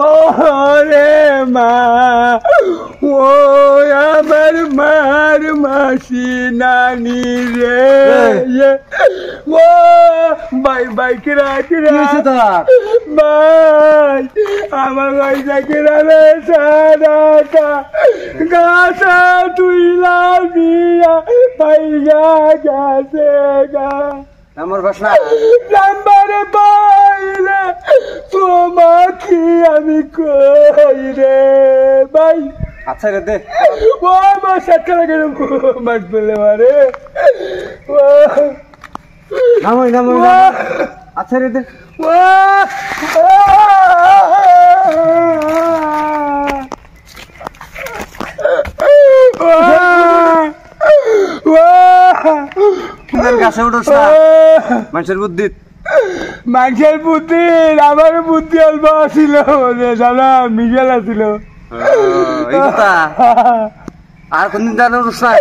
ওরে মা ও আমার মার মাসি নানি রে ও ভাই ভাই কিরা কিরা ভাই আমার ভাই কিরা রে সারাটা গাছা তুই লাগিয়া পাইয়া গেছে গা আমার বাসনা নাম্বারে বাইরে তোমাকে আমি কই রে ভাই আচ্ছা রে দে ও আমার সাথে লাগে মাছ বলে মারে নামই নামই আচ্ছা রে দে গাছে উঠোস না মানুষের বুদ্ধি মানুষের বুদ্ধি আমার বুদ্ধি অল্প ছিল দাদা মিশাল আছিল আর কোনদিন জানো উঠোস না